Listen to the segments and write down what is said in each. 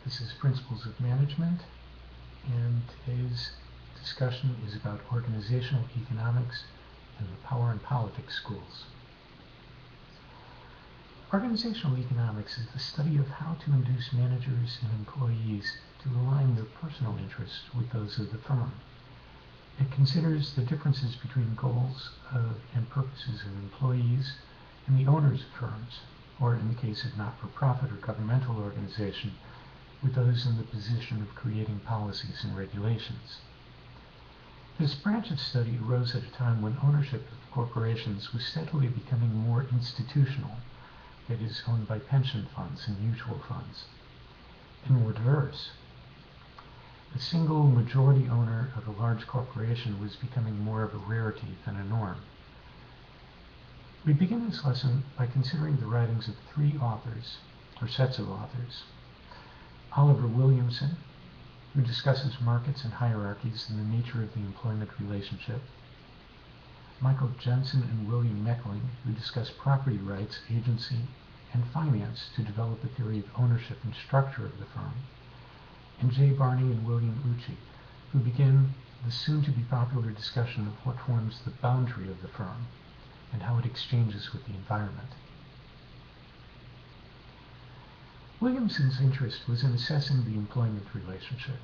This is Principles of Management, and today's discussion is about organizational economics and the power and politics schools. Organizational economics is the study of how to induce managers and employees to align their personal interests with those of the firm. It considers the differences between goals and purposes of employees and the owners of firms, or in the case of not-for-profit or governmental organization, with those in the position of creating policies and regulations. This branch of study arose at a time when ownership of corporations was steadily becoming more institutional, that is, owned by pension funds and mutual funds, and more diverse. A single majority owner of a large corporation was becoming more of a rarity than a norm. We begin this lesson by considering the writings of three authors, or sets of authors. Oliver Williamson, who discusses markets and hierarchies and the nature of the employment relationship. Michael Jensen and William Meckling, who discuss property rights, agency, and finance to develop a theory of ownership and structure of the firm. And Jay Barney and William Ucci, who begin the soon-to-be popular discussion of what forms the boundary of the firm and how it exchanges with the environment. Williamson's interest was in assessing the employment relationship,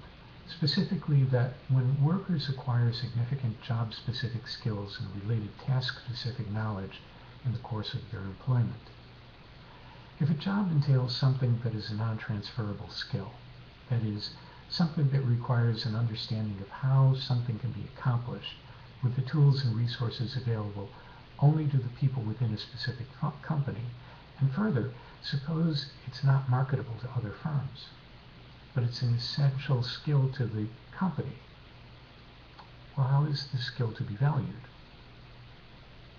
specifically that when workers acquire significant job-specific skills and related task-specific knowledge in the course of their employment. If a job entails something that is a non-transferable skill, that is, something that requires an understanding of how something can be accomplished with the tools and resources available only to the people within a specific company, and further, suppose it's not marketable to other firms, but it's an essential skill to the company. Well, how is this skill to be valued?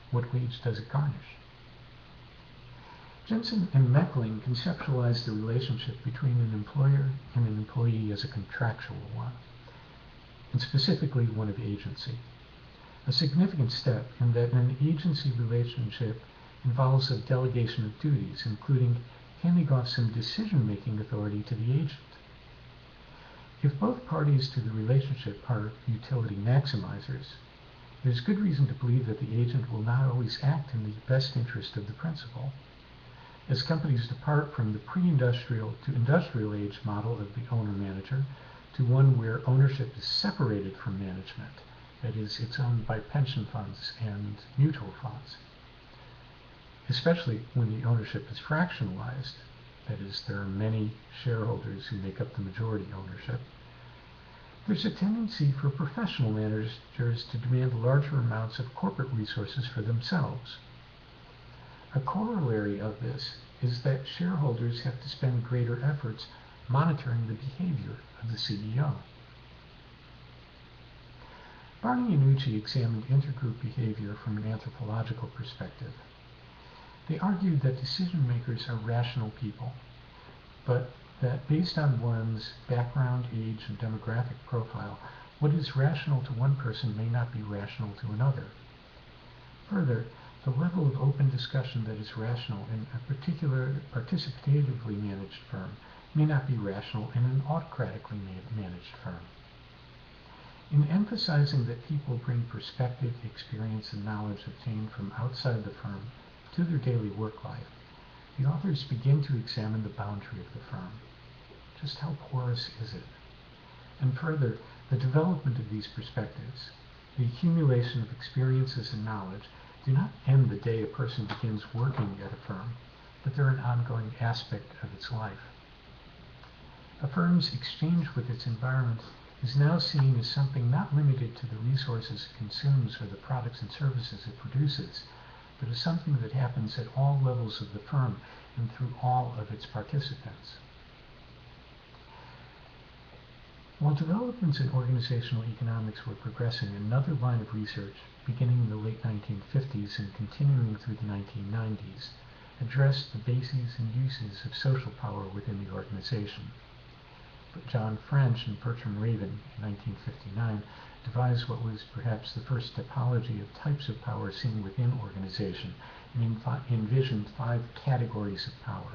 What wage does it garnish? Jensen and Meckling conceptualized the relationship between an employer and an employee as a contractual one, and specifically one of agency. A significant step in that an agency relationship involves a delegation of duties, including handing off some decision-making authority to the agent. If both parties to the relationship are utility maximizers, there's good reason to believe that the agent will not always act in the best interest of the principal. As companies depart from the pre-industrial to industrial age model of the owner-manager to one where ownership is separated from management, that is, it's owned by pension funds and mutual funds, especially when the ownership is fractionalized, that is, there are many shareholders who make up the majority ownership, there's a tendency for professional managers to demand larger amounts of corporate resources for themselves. A corollary of this is that shareholders have to spend greater efforts monitoring the behavior of the CEO. Barney and Ucci examined intergroup behavior from an anthropological perspective. They argued that decision makers are rational people, but that based on one's background, age, and demographic profile, what is rational to one person may not be rational to another. Further, the level of open discussion that is rational in a particular participatively managed firm may not be rational in an autocratically managed firm. In emphasizing that people bring perspective, experience, and knowledge obtained from outside the firm to their daily work life, the authors begin to examine the boundary of the firm. Just how porous is it? And further, the development of these perspectives, the accumulation of experiences and knowledge, do not end the day a person begins working at a firm, but they're an ongoing aspect of its life. A firm's exchange with its environment is now seen as something not limited to the resources it consumes or the products and services it produces, but as something that happens at all levels of the firm and through all of its participants. While developments in organizational economics were progressing, another line of research, beginning in the late 1950s and continuing through the 1990s, addressed the bases and uses of social power within the organization. But John French and Bertram Raven in 1959 devised what was perhaps the first typology of types of power seen within organization and envisioned 5 categories of power.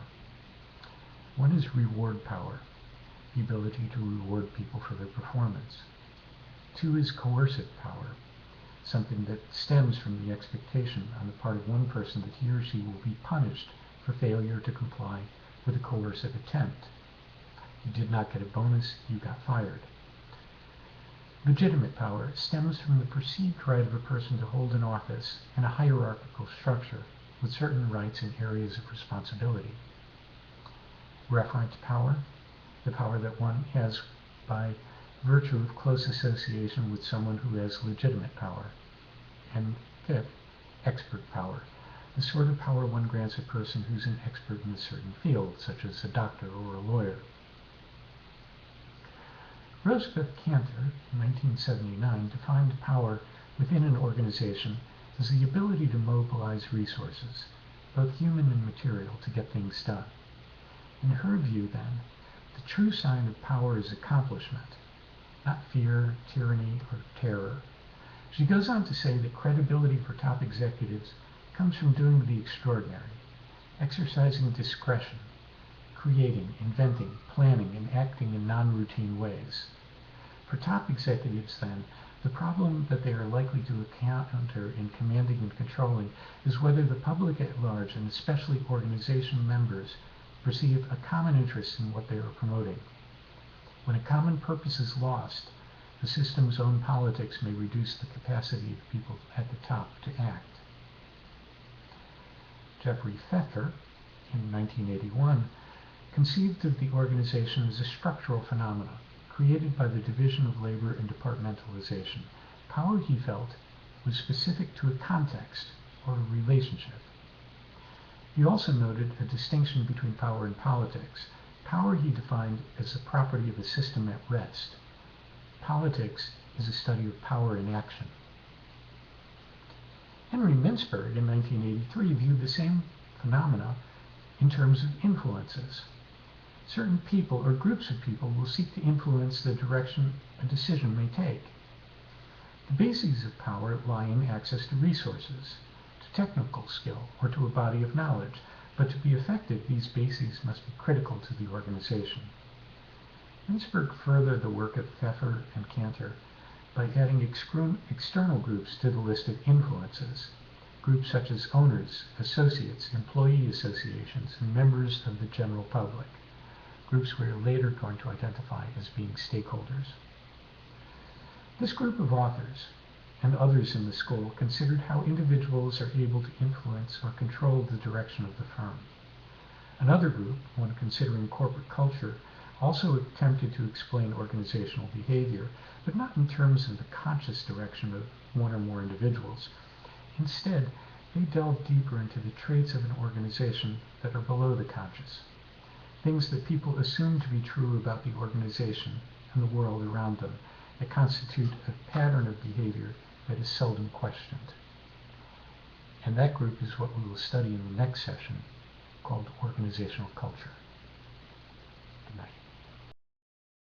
One is reward power. the ability to reward people for their performance. 2 is coercive power, something that stems from the expectation on the part of one person that he or she will be punished for failure to comply with a coercive attempt. You did not get a bonus, you got fired. Legitimate power stems from the perceived right of a person to hold an office in a hierarchical structure with certain rights and areas of responsibility. Reference power, the power that one has by virtue of close association with someone who has legitimate power. And 5th, expert power, the sort of power one grants a person who's an expert in a certain field, such as a doctor or a lawyer. Rosebeth Kanter, in 1979, defined power within an organization as the ability to mobilize resources, both human and material, to get things done. In her view, then, the true sign of power is accomplishment, not fear, tyranny, or terror. She goes on to say that credibility for top executives comes from doing the extraordinary, exercising discretion, creating, inventing, planning, and acting in non-routine ways. For top executives, then, the problem that they are likely to encounter in commanding and controlling is whether the public at large, and especially organization members, perceive a common interest in what they are promoting. When a common purpose is lost, the system's own politics may reduce the capacity of people at the top to act. Jeffrey Pfeffer, in 1981, conceived of the organization as a structural phenomenon created by the division of labor and departmentalization. Power, he felt, was specific to a context or a relationship. He also noted a distinction between power and politics. Power he defined as the property of a system at rest. Politics is a study of power in action. Henry Mintzberg, in 1983, viewed the same phenomena in terms of influences. Certain people or groups of people will seek to influence the direction a decision may take. The bases of power lie in access to resources, to technical skill, or to a body of knowledge, but to be effective, these bases must be critical to the organization. Mintzberg furthered the work of Pfeffer and Kanter by adding external groups to the list of influences, groups such as owners, associates, employee associations, and members of the general public, groups we are later going to identify as being stakeholders. This group of authors and others in the school considered how individuals are able to influence or control the direction of the firm. Another group, one considering corporate culture, also attempted to explain organizational behavior, but not in terms of the conscious direction of one or more individuals. Instead, they delved deeper into the traits of an organization that are below the conscious, things that people assume to be true about the organization and the world around them, that constitute a pattern of behavior that is seldom questioned. And that group is what we will study in the next session, called organizational culture.